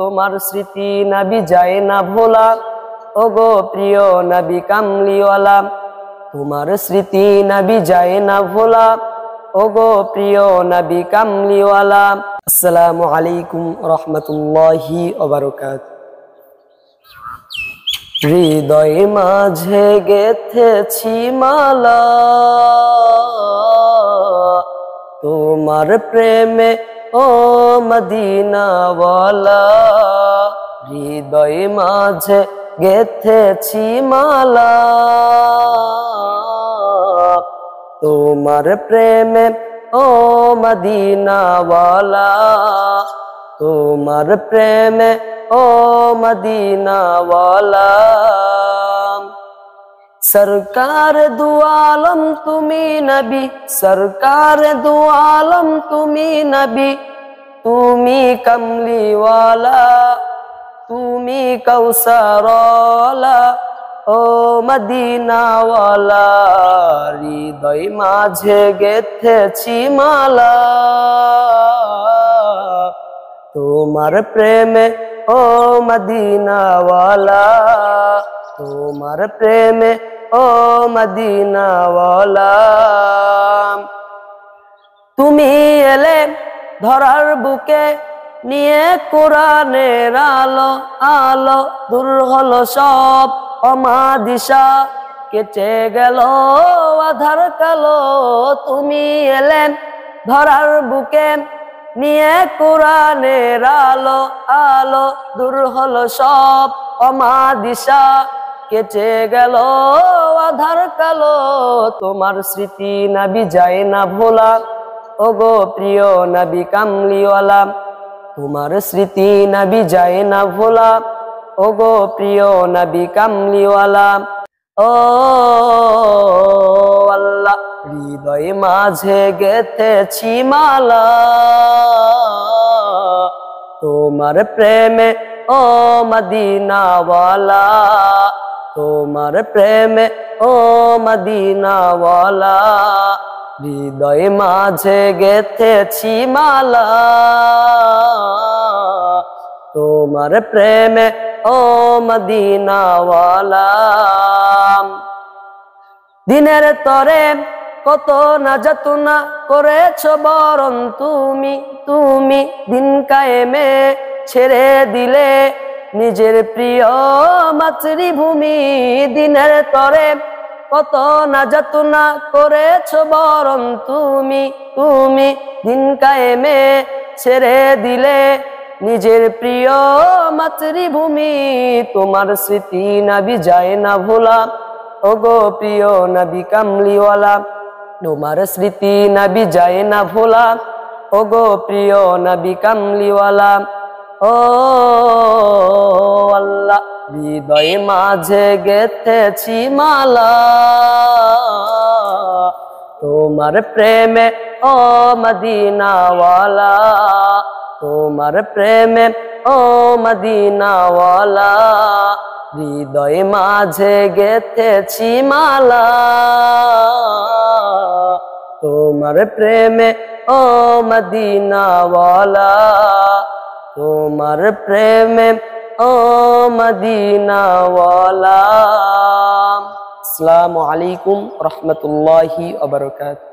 তোমার স্মৃতি নবী যায় না ভোলা, ওগো প্রিয় নবী কামলিওয়ালা। তোমার স্মৃতি নবী যায় না ভোলা, ওগো প্রিয় নবী কামলিওয়ালা। আসসালামু আলাইকুম রাহমাতুল্লাহি ওয়া বারাকাতুহু। হৃদয় মাঝে গেথেছি মালা, তোমার প্রেমে ও মদিনাওয়ালা। হৃদয় মাঝে গেথেছি মালা, তোমার প্রেমে ও মদিনাওয়ালা। তোমার প্রেমে ও মদিনাওয়ালা। সরকার দু আলম তুমি নবী, সরকার দু আলম তুমি নবী। তুমি কমলিওয়ালা, তুমি কৌসরওয়ালা, ও মদিনাওয়ালা। হৃদয় মাঝে গেথেছি মালা, তোমার প্রেমে ও মদিনাওয়ালা। তোমার প্রেমে ও মদিনাওয়ালা। তুমি এলে ধরার বুকে নিয়ে কোরআনের আলো, আলো দূর হলো সব অমাদিশা, কেটে গেল আধার কালো। তুমি এলে ধরার বুকে নিয়ে কোরআনের আলো, আলো দূর হলো সব অমাদিশা, কেটে গেল আধার কালো। তোমার স্মৃতি নবী যায় না ভোলা, ওগো প্রিয় নবী কামলিওয়ালা। তোমার স্মৃতি নবী যায় না ভোলা, ওগো প্রিয় নবী কামলিওয়ালা। ও আল্লাহ, হৃদয় মাঝে গেথেছি মালা, তোমার প্রেমে ও মদিনাওয়ালা। তোমার প্রেমে ও মদিনাওয়ালা। হৃদয় মাঝে গেথেছি মালা, তোমার প্রেমে ও মদিনাওয়ালা। দিনের তরে কত না যাতনা করেছ বরণ তুমি, তুমি দিন কায়েমে ছেড়ে দিলে নিজের প্রিয় মাতৃভূমি। দিনের তরে কত না যাতনা করেছ বরণ তুমি, তুমি দিন কায়েমে ছেড়ে দিলে নিজের প্রিয় মাতৃভূমি। তোমার স্মৃতি নবী যায় না ভোলা, ওগো প্রিয় নবী কামলিওয়ালা। তোমার স্মৃতি নবী যায় না ভোলা, ওগো প্রিয় নবী কামলিওয়ালা। ও আল্লাহ, হৃদয় মাঝে গেথেছি মালা, তোমার প্রেমে ও মদিনাওয়ালা। তোমার প্রেমে ও মদিনাওয়ালা। হৃদয় মাঝে গেথেছি মালা, তোমার প্রেমে ও মদিনাওয়ালা। তোমার প্রেমে ও মদিনাওয়ালা। আসসালামু আলাইকুম রাহমাতুল্লাহি ওয়া বারাকাতুহু।